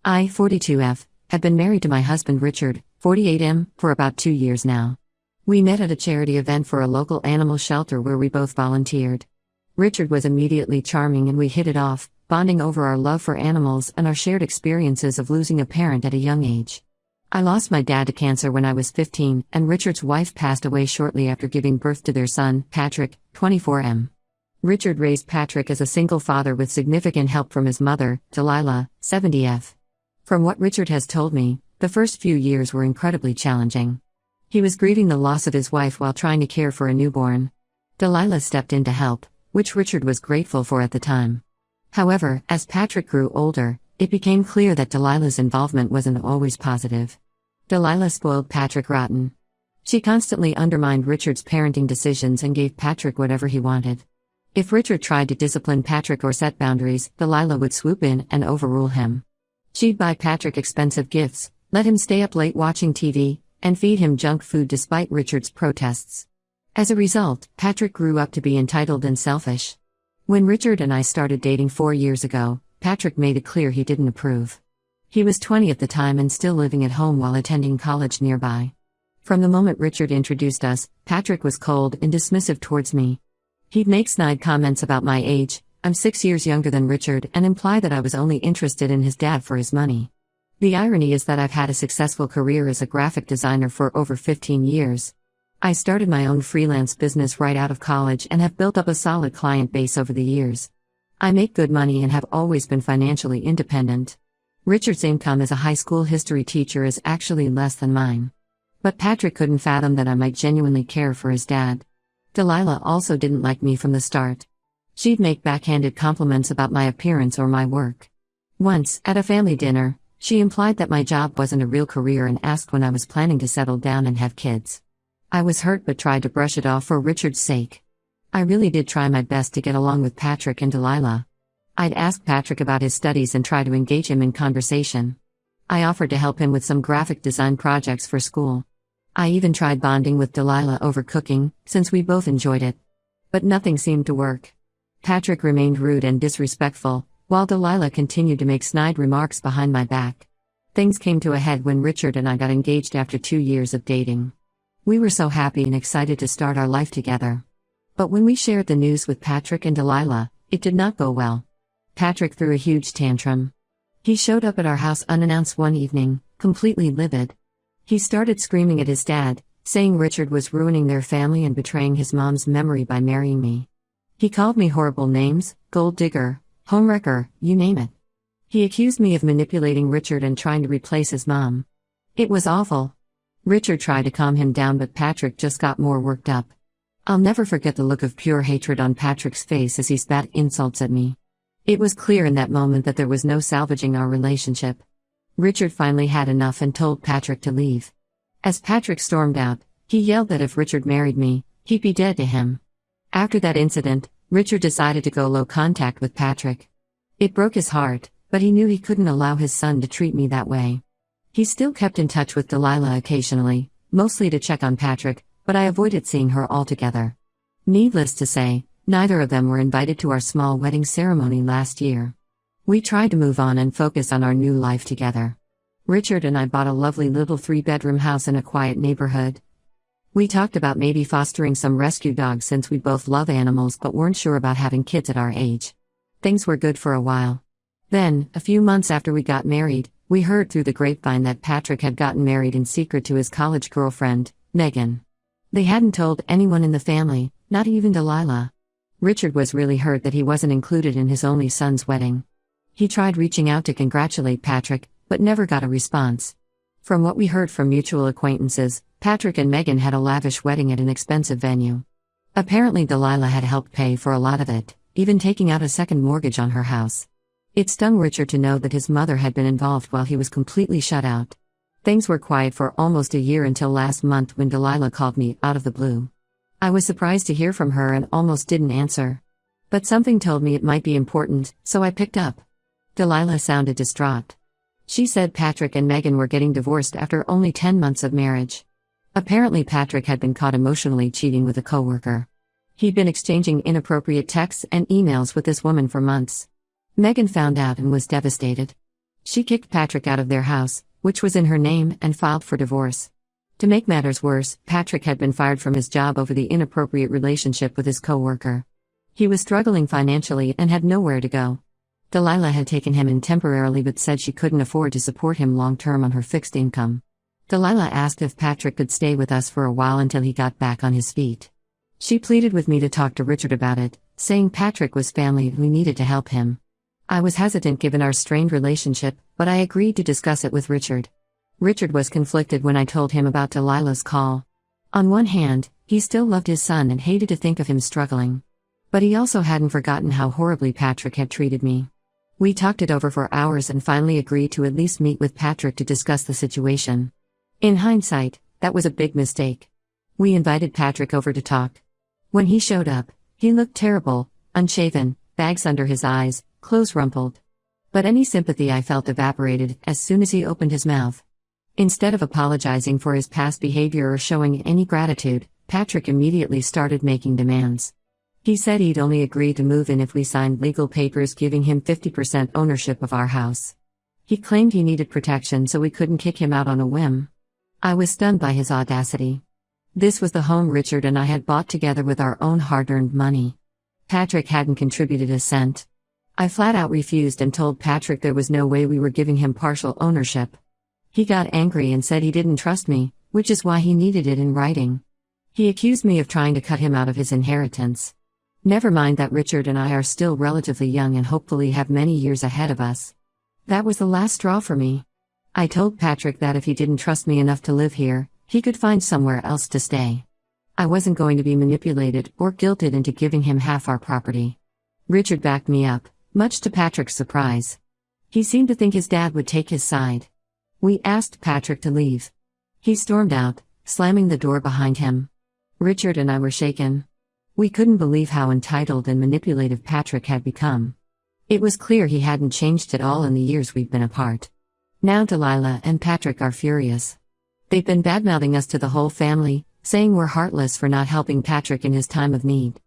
I, 42F, have been married to my husband Richard, 48M, for about 2 years now. We met at a charity event for a local animal shelter where we both volunteered. Richard was immediately charming and we hit it off, bonding over our love for animals and our shared experiences of losing a parent at a young age. I lost my dad to cancer when I was 15, and Richard's wife passed away shortly after giving birth to their son, Patrick, 24M. Richard raised Patrick as a single father with significant help from his mother, Delilah, 70F. From what Richard has told me, the first few years were incredibly challenging. He was grieving the loss of his wife while trying to care for a newborn. Delilah stepped in to help, which Richard was grateful for at the time. However, as Patrick grew older, it became clear that Delilah's involvement wasn't always positive. Delilah spoiled Patrick rotten. She constantly undermined Richard's parenting decisions and gave Patrick whatever he wanted. If Richard tried to discipline Patrick or set boundaries, Delilah would swoop in and overrule him. She'd buy Patrick expensive gifts, let him stay up late watching TV, and feed him junk food despite Richard's protests. As a result, Patrick grew up to be entitled and selfish. When Richard and I started dating 4 years ago, Patrick made it clear he didn't approve. He was 20 at the time and still living at home while attending college nearby. From the moment Richard introduced us, Patrick was cold and dismissive towards me. He'd make snide comments about my age, I'm 6 years younger than Richard, and imply that I was only interested in his dad for his money. The irony is that I've had a successful career as a graphic designer for over 15 years. I started my own freelance business right out of college and have built up a solid client base over the years. I make good money and have always been financially independent. Richard's income as a high school history teacher is actually less than mine. But Patrick couldn't fathom that I might genuinely care for his dad. Delilah also didn't like me from the start. She'd make backhanded compliments about my appearance or my work. Once, at a family dinner, she implied that my job wasn't a real career and asked when I was planning to settle down and have kids. I was hurt but tried to brush it off for Richard's sake. I really did try my best to get along with Patrick and Delilah. I'd ask Patrick about his studies and try to engage him in conversation. I offered to help him with some graphic design projects for school. I even tried bonding with Delilah over cooking, since we both enjoyed it. But nothing seemed to work. Patrick remained rude and disrespectful, while Delilah continued to make snide remarks behind my back. Things came to a head when Richard and I got engaged after 2 years of dating. We were so happy and excited to start our life together. But when we shared the news with Patrick and Delilah, it did not go well. Patrick threw a huge tantrum. He showed up at our house unannounced one evening, completely livid. He started screaming at his dad, saying Richard was ruining their family and betraying his mom's memory by marrying me. He called me horrible names, gold digger, homewrecker, you name it. He accused me of manipulating Richard and trying to replace his mom. It was awful. Richard tried to calm him down but Patrick just got more worked up. I'll never forget the look of pure hatred on Patrick's face as he spat insults at me. It was clear in that moment that there was no salvaging our relationship. Richard finally had enough and told Patrick to leave. As Patrick stormed out, he yelled that if Richard married me, he'd be dead to him. After that incident, Richard decided to go low contact with Patrick. It broke his heart, but he knew he couldn't allow his son to treat me that way. He still kept in touch with Delilah occasionally, mostly to check on Patrick, but I avoided seeing her altogether. Needless to say, neither of them were invited to our small wedding ceremony last year. We tried to move on and focus on our new life together. Richard and I bought a lovely little 3-bedroom house in a quiet neighborhood. We talked about maybe fostering some rescue dogs since we both love animals but weren't sure about having kids at our age. Things were good for a while. Then, a few months after we got married, we heard through the grapevine that Patrick had gotten married in secret to his college girlfriend, Megan. They hadn't told anyone in the family, not even Delilah. Richard was really hurt that he wasn't included in his only son's wedding. He tried reaching out to congratulate Patrick, but never got a response. From what we heard from mutual acquaintances, Patrick and Megan had a lavish wedding at an expensive venue. Apparently Delilah had helped pay for a lot of it, even taking out a second mortgage on her house. It stung Richard to know that his mother had been involved while he was completely shut out. Things were quiet for almost a year until last month when Delilah called me out of the blue. I was surprised to hear from her and almost didn't answer. But something told me it might be important, so I picked up. Delilah sounded distraught. She said Patrick and Megan were getting divorced after only 10 months of marriage. Apparently Patrick had been caught emotionally cheating with a coworker. He'd been exchanging inappropriate texts and emails with this woman for months. Megan found out and was devastated. She kicked Patrick out of their house, which was in her name, and filed for divorce. To make matters worse, Patrick had been fired from his job over the inappropriate relationship with his co-worker. He was struggling financially and had nowhere to go. Delilah had taken him in temporarily but said she couldn't afford to support him long-term on her fixed income. Delilah asked if Patrick could stay with us for a while until he got back on his feet. She pleaded with me to talk to Richard about it, saying Patrick was family and we needed to help him. I was hesitant given our strained relationship, but I agreed to discuss it with Richard. Richard was conflicted when I told him about Delilah's call. On one hand, he still loved his son and hated to think of him struggling. But he also hadn't forgotten how horribly Patrick had treated me. We talked it over for hours and finally agreed to at least meet with Patrick to discuss the situation. In hindsight, that was a big mistake. We invited Patrick over to talk. When he showed up, he looked terrible, unshaven, bags under his eyes, clothes rumpled. But any sympathy I felt evaporated as soon as he opened his mouth. Instead of apologizing for his past behavior or showing any gratitude, Patrick immediately started making demands. He said he'd only agree to move in if we signed legal papers giving him 50% ownership of our house. He claimed he needed protection so we couldn't kick him out on a whim. I was stunned by his audacity. This was the home Richard and I had bought together with our own hard-earned money. Patrick hadn't contributed a cent. I flat out refused and told Patrick there was no way we were giving him partial ownership. He got angry and said he didn't trust me, which is why he needed it in writing. He accused me of trying to cut him out of his inheritance. Never mind that Richard and I are still relatively young and hopefully have many years ahead of us. That was the last straw for me. I told Patrick that if he didn't trust me enough to live here, he could find somewhere else to stay. I wasn't going to be manipulated or guilted into giving him half our property. Richard backed me up, much to Patrick's surprise. He seemed to think his dad would take his side. We asked Patrick to leave. He stormed out, slamming the door behind him. Richard and I were shaken. We couldn't believe how entitled and manipulative Patrick had become. It was clear he hadn't changed at all in the years we've been apart. Now Delilah and Patrick are furious. They've been badmouthing us to the whole family, saying we're heartless for not helping Patrick in his time of need.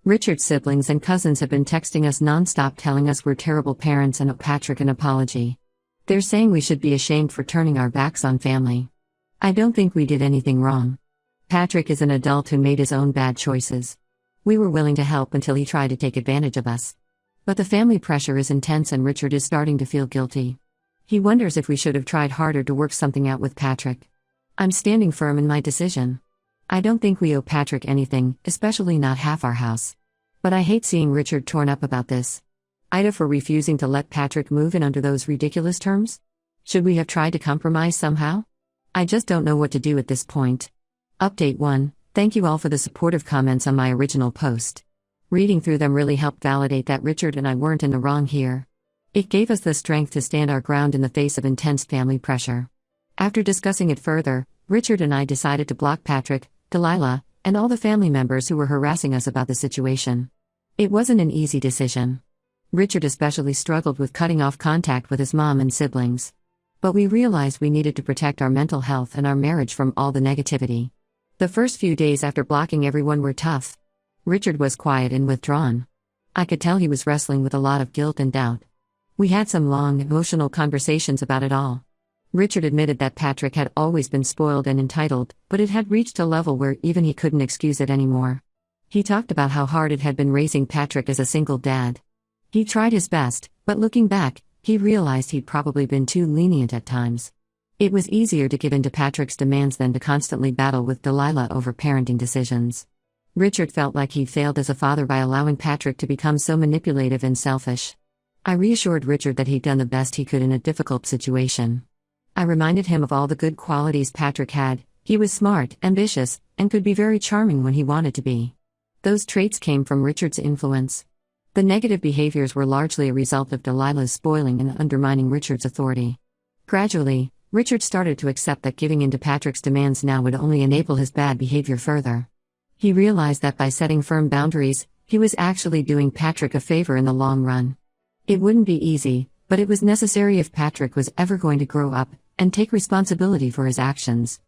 Richard's siblings and cousins have been texting us non-stop telling us we're terrible parents and owe Patrick an apology. They're saying we should be ashamed for turning our backs on family. I don't think we did anything wrong. Patrick is an adult who made his own bad choices. We were willing to help until he tried to take advantage of us. But the family pressure is intense and Richard is starting to feel guilty. He wonders if we should have tried harder to work something out with Patrick. I'm standing firm in my decision. I don't think we owe Patrick anything, especially not half our house. But I hate seeing Richard torn up about this. Ida for refusing to let Patrick move in under those ridiculous terms? Should we have tried to compromise somehow? I just don't know what to do at this point. Update 1. Thank you all for the supportive comments on my original post. Reading through them really helped validate that Richard and I weren't in the wrong here. It gave us the strength to stand our ground in the face of intense family pressure. After discussing it further, Richard and I decided to block Patrick, Delilah, and all the family members who were harassing us about the situation. It wasn't an easy decision. Richard especially struggled with cutting off contact with his mom and siblings. But we realized we needed to protect our mental health and our marriage from all the negativity. The first few days after blocking everyone were tough. Richard was quiet and withdrawn. I could tell he was wrestling with a lot of guilt and doubt. We had some long, emotional conversations about it all. Richard admitted that Patrick had always been spoiled and entitled, but it had reached a level where even he couldn't excuse it anymore. He talked about how hard it had been raising Patrick as a single dad. He tried his best, but looking back, he realized he'd probably been too lenient at times. It was easier to give in to Patrick's demands than to constantly battle with Delilah over parenting decisions. Richard felt like he'd failed as a father by allowing Patrick to become so manipulative and selfish. I reassured Richard that he'd done the best he could in a difficult situation. I reminded him of all the good qualities Patrick had. He was smart, ambitious, and could be very charming when he wanted to be. Those traits came from Richard's influence. The negative behaviors were largely a result of Delilah's spoiling and undermining Richard's authority. Gradually, Richard started to accept that giving in to Patrick's demands now would only enable his bad behavior further. He realized that by setting firm boundaries, he was actually doing Patrick a favor in the long run. It wouldn't be easy, but it was necessary if Patrick was ever going to grow up and take responsibility for his actions.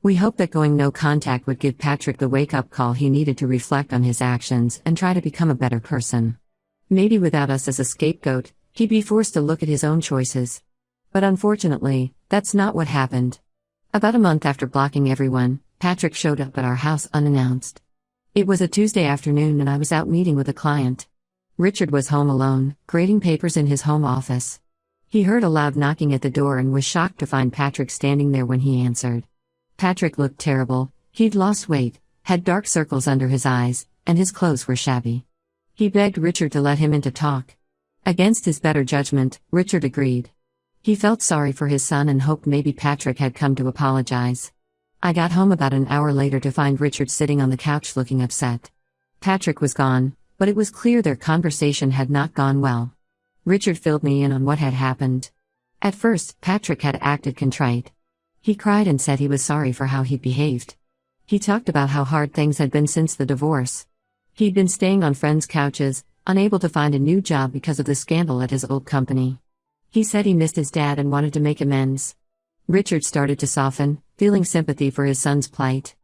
We hoped that going no contact would give Patrick the wake-up call he needed to reflect on his actions and try to become a better person. Maybe without us as a scapegoat, he'd be forced to look at his own choices. But unfortunately, that's not what happened. About a month after blocking everyone, Patrick showed up at our house unannounced. It was a Tuesday afternoon and I was out meeting with a client. Richard was home alone, grading papers in his home office. He heard a loud knocking at the door and was shocked to find Patrick standing there when he answered. Patrick looked terrible. He'd lost weight, had dark circles under his eyes, and his clothes were shabby. He begged Richard to let him in to talk. Against his better judgment, Richard agreed. He felt sorry for his son and hoped maybe Patrick had come to apologize. I got home about an hour later to find Richard sitting on the couch looking upset. Patrick was gone, but it was clear their conversation had not gone well. Richard filled me in on what had happened. At first, Patrick had acted contrite. He cried and said he was sorry for how he'd behaved. He talked about how hard things had been since the divorce. He'd been staying on friends' couches, unable to find a new job because of the scandal at his old company. He said he missed his dad and wanted to make amends. Richard started to soften, feeling sympathy for his son's plight.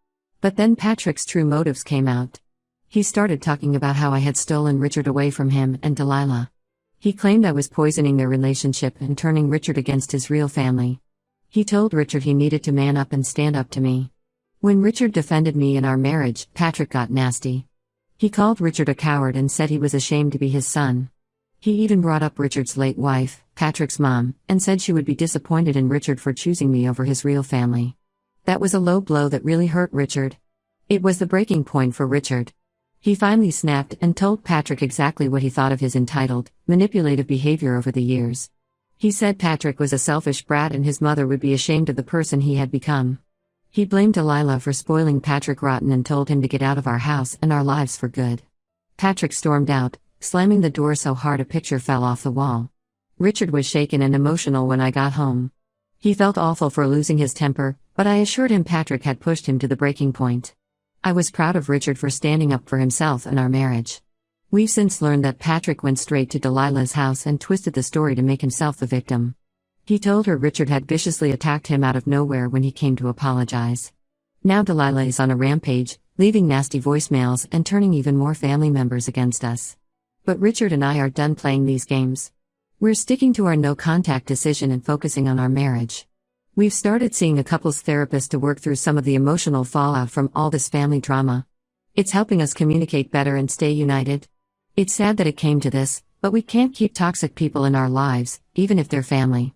But then Patrick's true motives came out. He started talking about how I had stolen Richard away from him and Delilah. He claimed I was poisoning their relationship and turning Richard against his real family. He told Richard he needed to man up and stand up to me. When Richard defended me in our marriage, Patrick got nasty. He called Richard a coward and said he was ashamed to be his son. He even brought up Richard's late wife, Patrick's mom, and said she would be disappointed in Richard for choosing me over his real family. That was a low blow that really hurt Richard. It was the breaking point for Richard. He finally snapped and told Patrick exactly what he thought of his entitled, manipulative behavior over the years. He said Patrick was a selfish brat and his mother would be ashamed of the person he had become. He blamed Delilah for spoiling Patrick rotten and told him to get out of our house and our lives for good. Patrick stormed out, slamming the door so hard a picture fell off the wall. Richard was shaken and emotional when I got home. He felt awful for losing his temper, but I assured him Patrick had pushed him to the breaking point. I was proud of Richard for standing up for himself and our marriage. We've since learned that Patrick went straight to Delilah's house and twisted the story to make himself the victim. He told her Richard had viciously attacked him out of nowhere when he came to apologize. Now Delilah is on a rampage, leaving nasty voicemails and turning even more family members against us. But Richard and I are done playing these games. We're sticking to our no-contact decision and focusing on our marriage. We've started seeing a couples therapist to work through some of the emotional fallout from all this family drama. It's helping us communicate better and stay united. It's sad that it came to this, but we can't keep toxic people in our lives, even if they're family.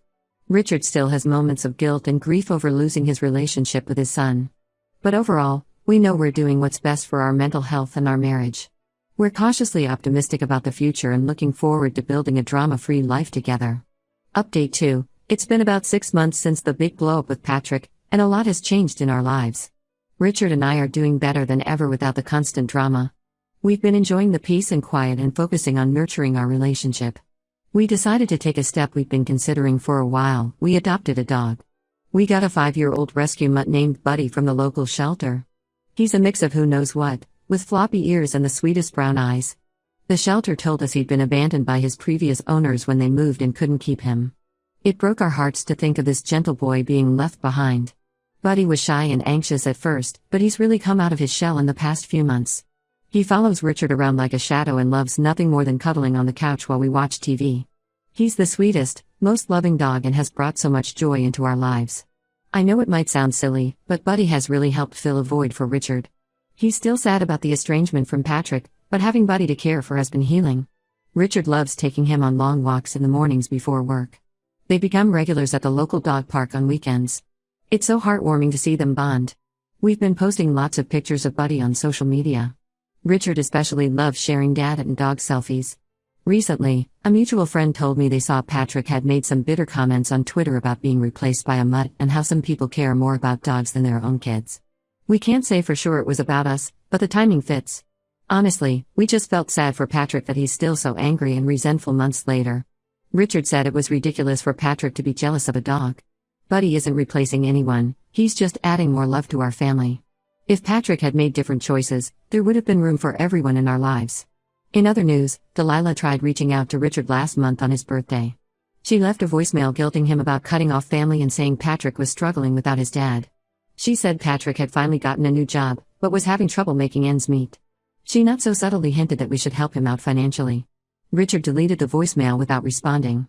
Richard still has moments of guilt and grief over losing his relationship with his son. But overall, we know we're doing what's best for our mental health and our marriage. We're cautiously optimistic about the future and looking forward to building a drama-free life together. Update 2. It's been about 6 months since the big blow-up with Patrick, and a lot has changed in our lives. Richard and I are doing better than ever without the constant drama. We've been enjoying the peace and quiet and focusing on nurturing our relationship. We decided to take a step we've been considering for a while. We adopted a dog. We got a 5-year-old rescue mutt named Buddy from the local shelter. He's a mix of who knows what, with floppy ears and the sweetest brown eyes. The shelter told us he'd been abandoned by his previous owners when they moved and couldn't keep him. It broke our hearts to think of this gentle boy being left behind. Buddy was shy and anxious at first, but he's really come out of his shell in the past few months. He follows Richard around like a shadow and loves nothing more than cuddling on the couch while we watch TV. He's the sweetest, most loving dog and has brought so much joy into our lives. I know it might sound silly, but Buddy has really helped fill a void for Richard. He's still sad about the estrangement from Patrick, but having Buddy to care for has been healing. Richard loves taking him on long walks in the mornings before work. They become regulars at the local dog park on weekends. It's so heartwarming to see them bond. We've been posting lots of pictures of Buddy on social media. Richard especially loves sharing dad and dog selfies. Recently, a mutual friend told me they saw Patrick had made some bitter comments on Twitter about being replaced by a mutt and how some people care more about dogs than their own kids. We can't say for sure it was about us, but the timing fits. Honestly, we just felt sad for Patrick that he's still so angry and resentful months later. Richard said it was ridiculous for Patrick to be jealous of a dog. Buddy isn't replacing anyone, he's just adding more love to our family. If Patrick had made different choices, there would have been room for everyone in our lives. In other news, Delilah tried reaching out to Richard last month on his birthday. She left a voicemail guilting him about cutting off family and saying Patrick was struggling without his dad. She said Patrick had finally gotten a new job, but was having trouble making ends meet. She not so subtly hinted that we should help him out financially. Richard deleted the voicemail without responding.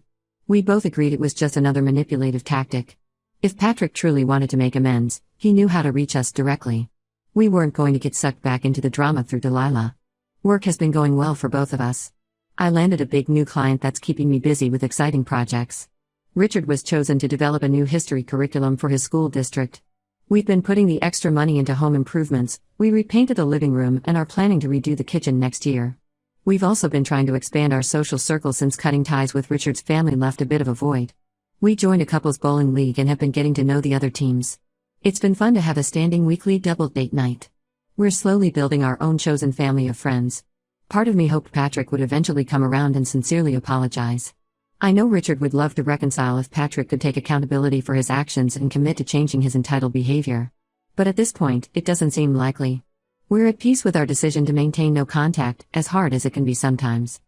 We both agreed it was just another manipulative tactic. If Patrick truly wanted to make amends, he knew how to reach us directly. We weren't going to get sucked back into the drama through Delilah. Work has been going well for both of us. I landed a big new client that's keeping me busy with exciting projects. Richard was chosen to develop a new history curriculum for his school district. We've been putting the extra money into home improvements. We repainted the living room and are planning to redo the kitchen next year. We've also been trying to expand our social circle since cutting ties with Richard's family left a bit of a void. We joined a couples bowling league and have been getting to know the other teams. It's been fun to have a standing weekly double date night. We're slowly building our own chosen family of friends. Part of me hoped Patrick would eventually come around and sincerely apologize. I know Richard would love to reconcile if Patrick could take accountability for his actions and commit to changing his entitled behavior. But at this point, it doesn't seem likely. We're at peace with our decision to maintain no contact, as hard as it can be sometimes.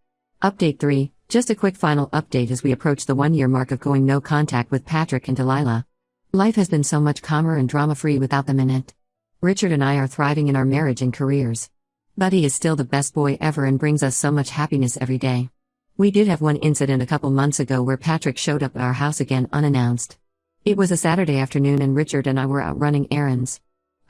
Update 3, just a quick final update as we approach the 1-year mark of going no contact with Patrick and Delilah. Life has been so much calmer and drama-free without them in it. Richard and I are thriving in our marriage and careers. Buddy is still the best boy ever and brings us so much happiness every day. We did have one incident a couple months ago where Patrick showed up at our house again unannounced. It was a Saturday afternoon and Richard and I were out running errands.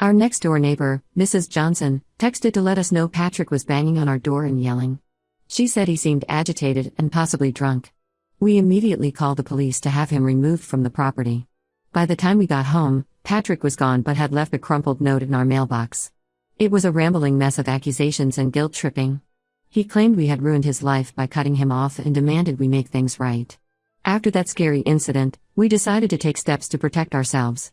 Our next-door neighbor, Mrs. Johnson, texted to let us know Patrick was banging on our door and yelling. She said he seemed agitated and possibly drunk. We immediately called the police to have him removed from the property. By the time we got home, Patrick was gone but had left a crumpled note in our mailbox. It was a rambling mess of accusations and guilt-tripping. He claimed we had ruined his life by cutting him off and demanded we make things right. After that scary incident, we decided to take steps to protect ourselves.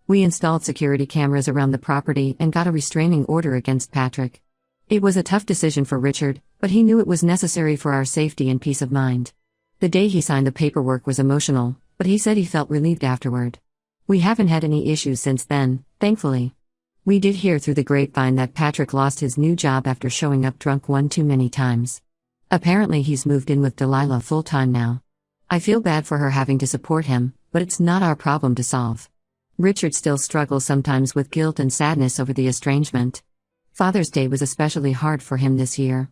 We installed security cameras around the property and got a restraining order against Patrick. It was a tough decision for Richard, but he knew it was necessary for our safety and peace of mind. The day he signed the paperwork was emotional, but he said he felt relieved afterward. We haven't had any issues since then, thankfully. We did hear through the grapevine that Patrick lost his new job after showing up drunk one too many times. Apparently he's moved in with Delilah full-time now. I feel bad for her having to support him, but it's not our problem to solve. Richard still struggles sometimes with guilt and sadness over the estrangement. Father's Day was especially hard for him this year.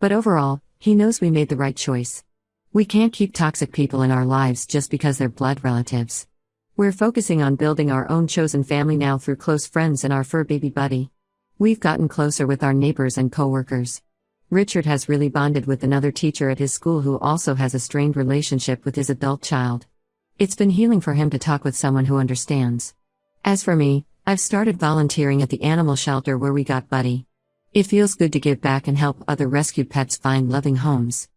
But overall, he knows we made the right choice. We can't keep toxic people in our lives just because they're blood relatives. We're focusing on building our own chosen family now through close friends and our fur baby Buddy. We've gotten closer with our neighbors and co-workers. Richard has really bonded with another teacher at his school who also has a strained relationship with his adult child. It's been healing for him to talk with someone who understands. As for me, I've started volunteering at the animal shelter where we got Buddy. It feels good to give back and help other rescued pets find loving homes.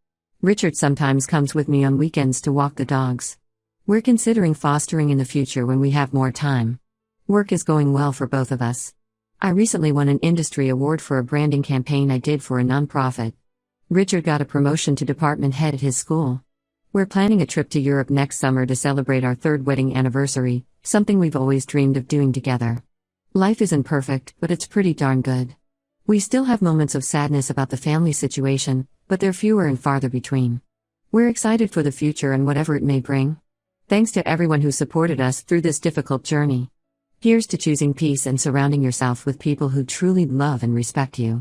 Richard sometimes comes with me on weekends to walk the dogs. We're considering fostering in the future when we have more time. Work is going well for both of us. I recently won an industry award for a branding campaign I did for a nonprofit. Richard got a promotion to department head at his school. We're planning a trip to Europe next summer to celebrate our 3rd wedding anniversary, something we've always dreamed of doing together. Life isn't perfect, but it's pretty darn good. We still have moments of sadness about the family situation, but they're fewer and farther between. We're excited for the future and whatever it may bring. Thanks to everyone who supported us through this difficult journey. Here's to choosing peace and surrounding yourself with people who truly love and respect you.